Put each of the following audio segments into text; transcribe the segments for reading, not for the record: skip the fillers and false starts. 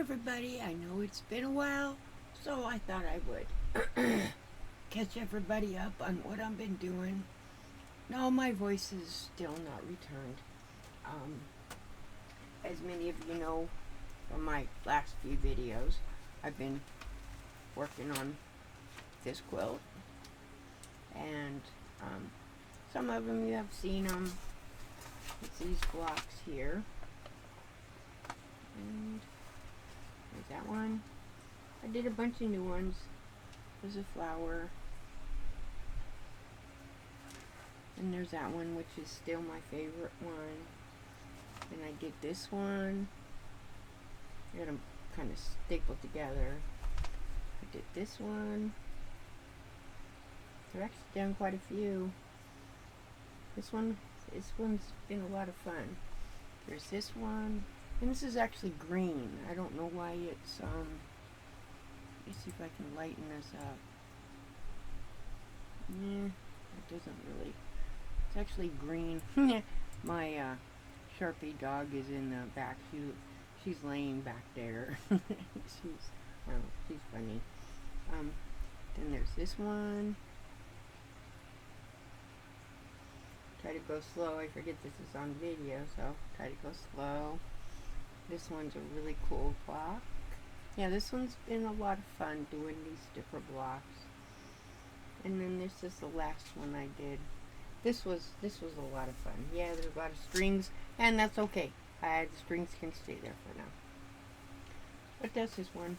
everybody. I know it's been a while, so I thought I would catch everybody up on what I've been doing. No, my voice is still not returned. Um, as many of you know from my last few videos, I've been working on this quilt, and some of them you have seen them. It's these blocks here, and there's that one. I did a bunch of new ones. There's a flower. And there's that one, which is still my favorite one. And I did this one. I got them kind of stapled together. I did this one. I've actually done quite a few. This one's been a lot of fun. There's this one. And this is actually green. I don't know why it's, let me see if I can lighten this up. Yeah, it doesn't really. It's actually green. My Sharpie dog is in the back. She's laying back there. She's funny. Then there's this one. Try to go slow. I forget this is on video, so try to go slow. This one's a really cool block. Yeah, this one's been a lot of fun doing these sticker blocks. And then this is the last one I did. This was a lot of fun. Yeah, there's a lot of strings, and that's okay. The strings can stay there for now. But that's this one.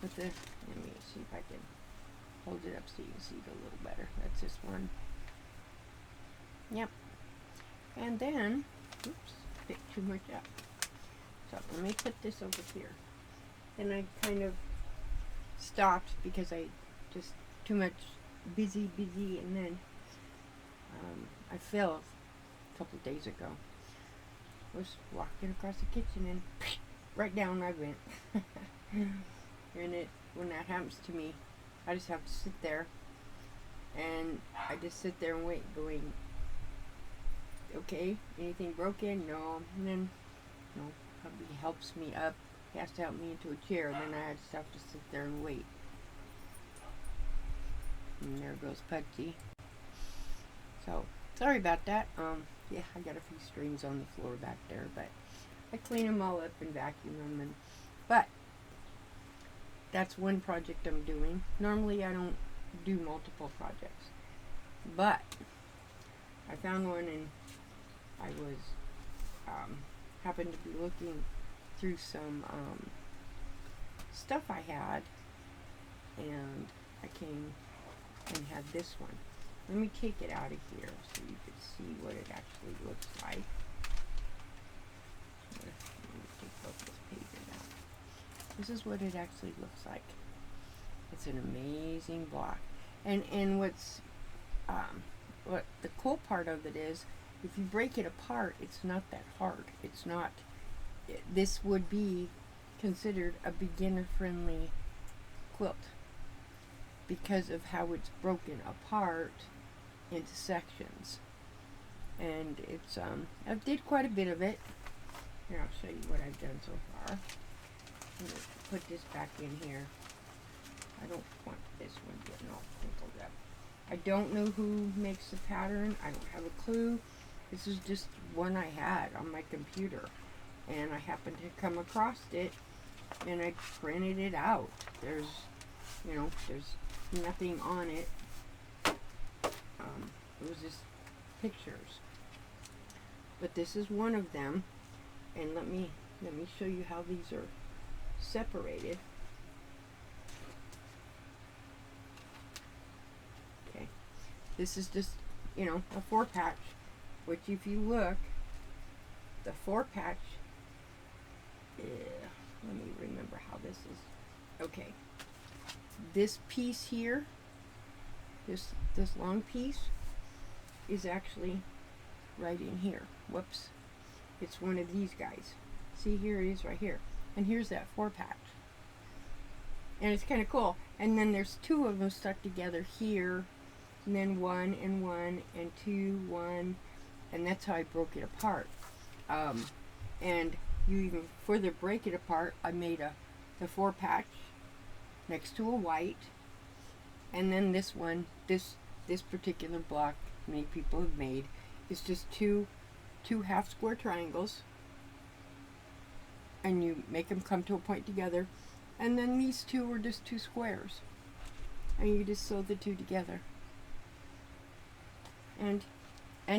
Let me see if I can hold it up so you can see it a little better. That's this one. Yep. And then, oops, picked too much up. So let me put this over here. And I kind of stopped because I just too much busy, and then I fell a couple days ago. I was walking across the kitchen and right down I went. And when that happens to me, I just have to sit there, and I just sit there and wait, going, okay, anything broken? No. And then, hubby helps me up. He has to help me into a chair, and then I just have to sit there and wait. And there goes Putsy. So, sorry about that. Yeah, I got a few strings on the floor back there, but I clean them all up and vacuum them. But that's one project I'm doing. Normally I don't do multiple projects, but I found one, and I was happened to be looking through some stuff I had, and I came and had this one. Let me take it out of here so you can see what it actually looks like. Let me take both those pages out. This is what it actually looks like. It's an amazing block, and what the cool part of it is, if you break it apart, it's not that hard. It's not. This would be considered a beginner-friendly quilt because of how it's broken apart into sections. And it's I did quite a bit of it. Here, I'll show you what I've done so far. I'm going to put this back in here. I don't want this one getting all crinkled up. I don't know who makes the pattern. I don't have a clue. This is just one I had on my computer, and I happened to come across it, and I printed it out. There's nothing on it. It was just pictures. But this is one of them, and let me show you how these are separated. Okay, this is just a 4-patch, which if you look, the 4-patch. Let me remember how this is. Okay, this piece here, this long piece, is actually right in here. Whoops. It's one of these guys. See, here it is right here. And here's that 4-patch. And it's kind of cool. And then there's 2 of them stuck together here. And then 1 and 1 and 2, 1. And that's how I broke it apart. And you even further break it apart. I made the 4-patch next to a white, and then this one, this particular block many people have made is just two half square triangles, and you make them come to a point together, and then these two are just 2 squares, and you just sew the 2 together. And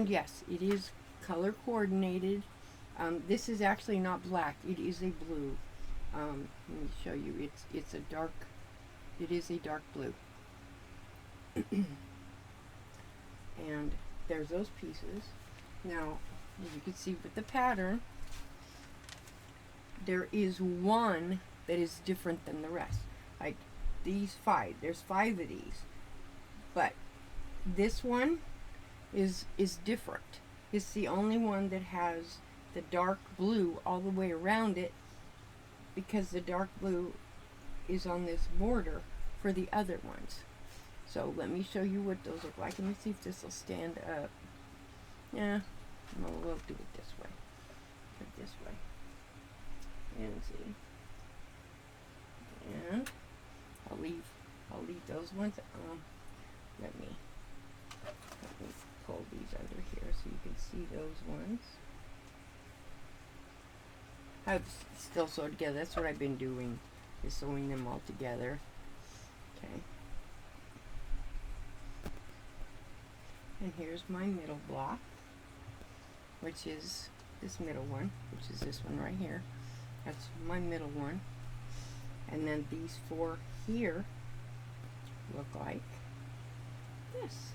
yes, it is color coordinated. This is actually not black, it is a blue. Let me show you. It is a dark blue. And there's those pieces. Now, as you can see with the pattern, there is one that is different than the rest. Like these 5, there's 5 of these, but this one is different. It's the only one that has the dark blue all the way around it, because the dark blue is on this border for the other ones. So let me show you what those look like. Let me see if this will stand up. Yeah, no, we'll do it this way. Put it this way. And see. And I'll leave those ones. Let me pull these under here so you can see those ones. I've still sewed together. That's what I've been doing, is sewing them all together. Okay. And here's my middle block, which is this middle one, which is this one right here. That's my middle one. And then these 4 here look like this.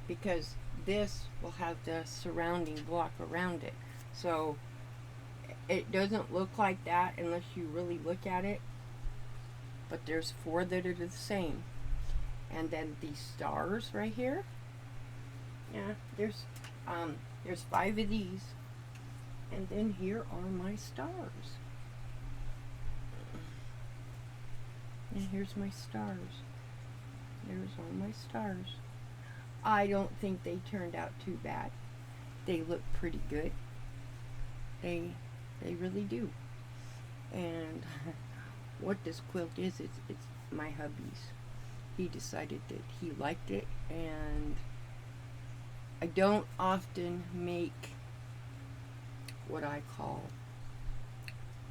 Because this will have the surrounding block around it. So it doesn't look like that unless you really look at it. But there's 4 that are the same. And then these stars right here. Yeah, there's 5 of these. And then here are my stars. And here's my stars. There's all my stars. I don't think they turned out too bad. They look pretty good. They really do. And what this quilt is, it's my hubby's. He decided that he liked it, and I don't often make what I call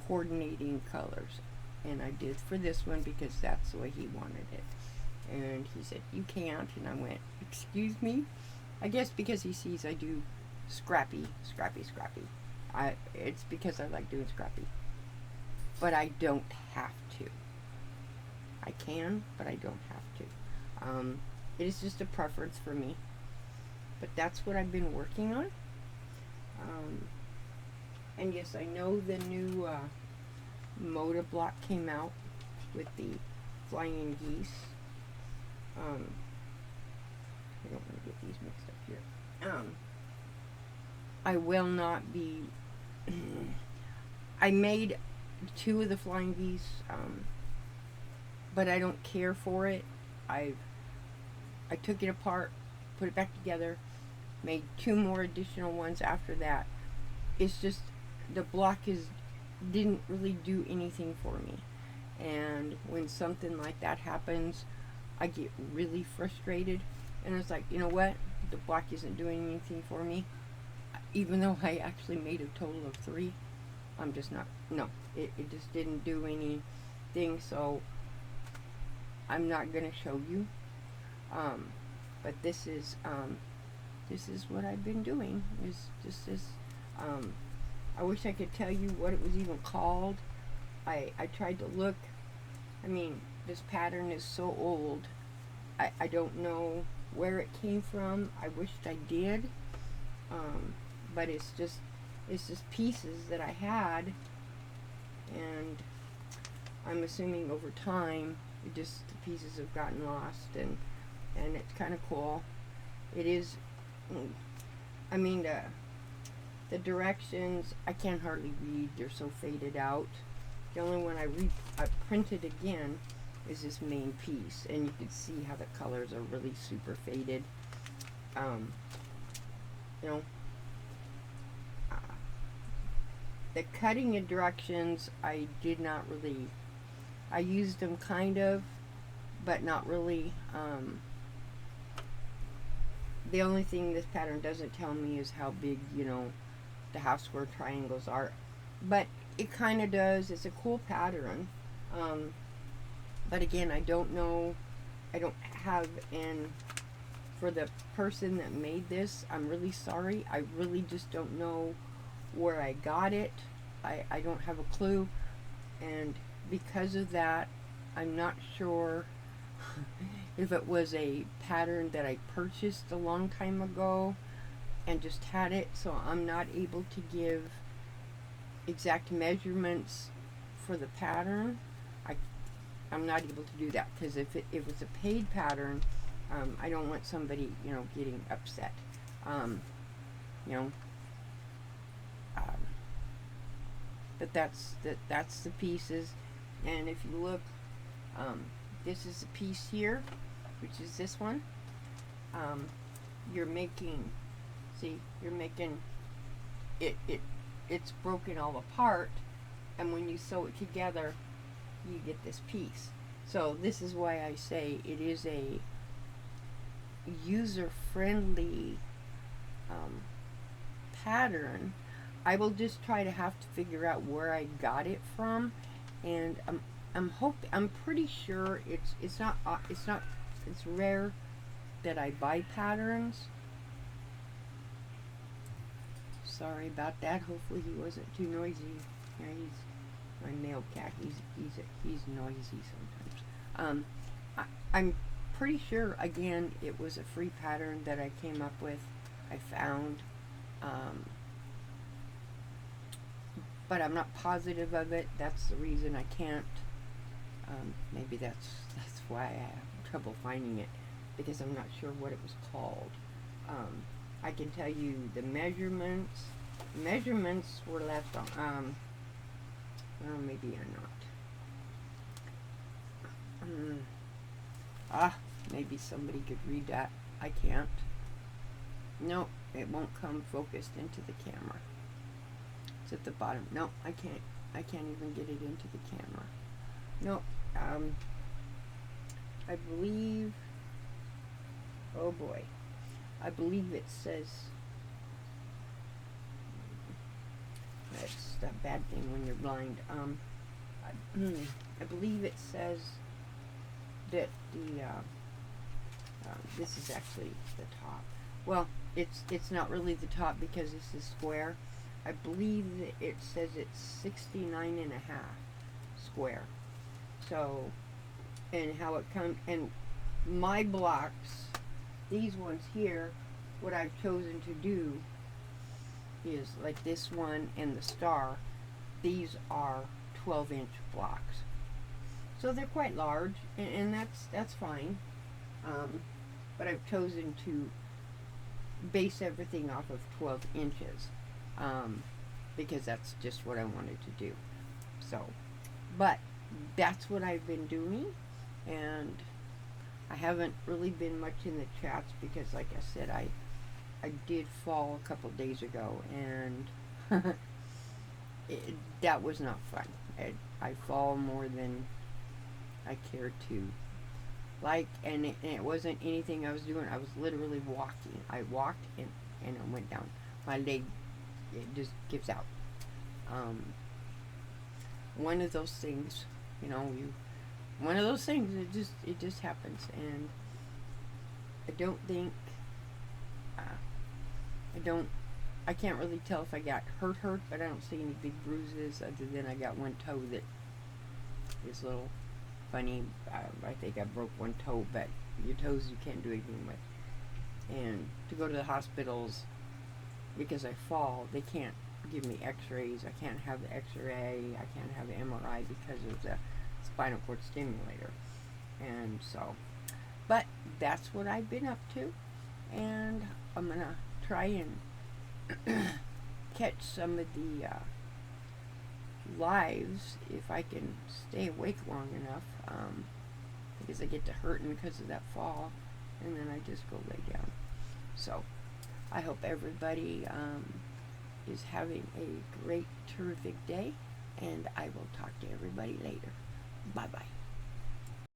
coordinating colors, and I did for this one because that's the way he wanted it. And he said, "You can't," and I went, "Excuse me?" I guess because he sees I do scrappy. It's because I like doing scrappy, but I don't have to. I can, but I don't have to. It is just a preference for me. But that's what I've been working on. And yes, I know the new Moda block came out with the flying geese. I don't want to get these mixed up here. I will not be... I made 2 of the flying geese, but I don't care for it. I took it apart, put it back together, made 2 more additional ones after that. It's just the block didn't really do anything for me, and when something like that happens, I get really frustrated, and it's like, you know what, the block isn't doing anything for me, even though I actually made a total of 3. I'm just not, no, it just didn't do anything, so I'm not gonna show you. But this is what I've been doing. Is just this. I wish I could tell you what it was even called. I tried to look. I mean, this pattern is so old. I don't know where it came from. I wished I did. But it's just pieces that I had, and I'm assuming over time the pieces have gotten lost, and it's kind of cool. It is, I mean, the directions I can't hardly read, they're so faded out. The only one I printed again is this main piece, and you can see how the colors are really super faded. You know, The cutting directions, I did not really, I used them kind of, but not really. The only thing this pattern doesn't tell me is how big, the half square triangles are. But it kind of does. It's a cool pattern. But again, I don't know. I don't have, and for the person that made this, I'm really sorry. I really just don't know where I got it. I don't have a clue. And because of that, I'm not sure if it was a pattern that I purchased a long time ago and just had it, so I'm not able to give exact measurements for the pattern. I'm not able to do that because if it's a paid pattern, I don't want somebody getting upset. You know, but that's the pieces, and if you look, this is a piece here, which is this one. You're making, see, you're making it's broken all apart, and when you sew it together, you get this piece. So this is why I say it is a user-friendly pattern. I will just try to have to figure out where I got it from, and I'm pretty sure it's rare that I buy patterns. Sorry about that. Hopefully he wasn't too noisy. Yeah, he's my male cat. He's noisy sometimes. I'm pretty sure again it was a free pattern that I came up with. I found. But I'm not positive of it. That's the reason I can't. Maybe that's why I have trouble finding it, because I'm not sure what it was called. I can tell you the measurements. Measurements were left on. Well, maybe I'm not. Maybe somebody could read that. I can't. No, it won't come focused into the camera. It's at the bottom. No, I can't even get it into the camera. No, I believe, oh boy, I believe it says, that's a bad thing when you're blind. I believe it says that the, this is actually the top. Well, it's not really the top because this is square. I believe that it says it's 69.5 square. So, and how it comes, and my blocks, these ones here, what I've chosen to do is like this one and the star, these are 12-inch blocks. So they're quite large, and that's fine. But I've chosen to base everything off of 12 inches. Because that's just what I wanted to do. So, but that's what I've been doing, and I haven't really been much in the chats because, like I said, I did fall a couple days ago, and that was not fun. I fall more than I care to like, and it wasn't anything I was doing. I was literally walking. I walked and I went down. My leg, it just gives out. One of those things, one of those things, it just happens, and I don't think, I can't really tell if I got hurt, but I don't see any big bruises other than I got one toe that is a little funny. I think I broke one toe, but your toes you can't do anything with. And to go to the hospitals, because I fall, they can't give me x-rays. I can't have the x-ray. I can't have the MRI because of the spinal cord stimulator. And so, but that's what I've been up to, and I'm gonna try and catch some of the lives if I can stay awake long enough, because I get to hurting because of that fall, and then I just go lay down. So I hope everybody is having a great, terrific day, and I will talk to everybody later. Bye-bye.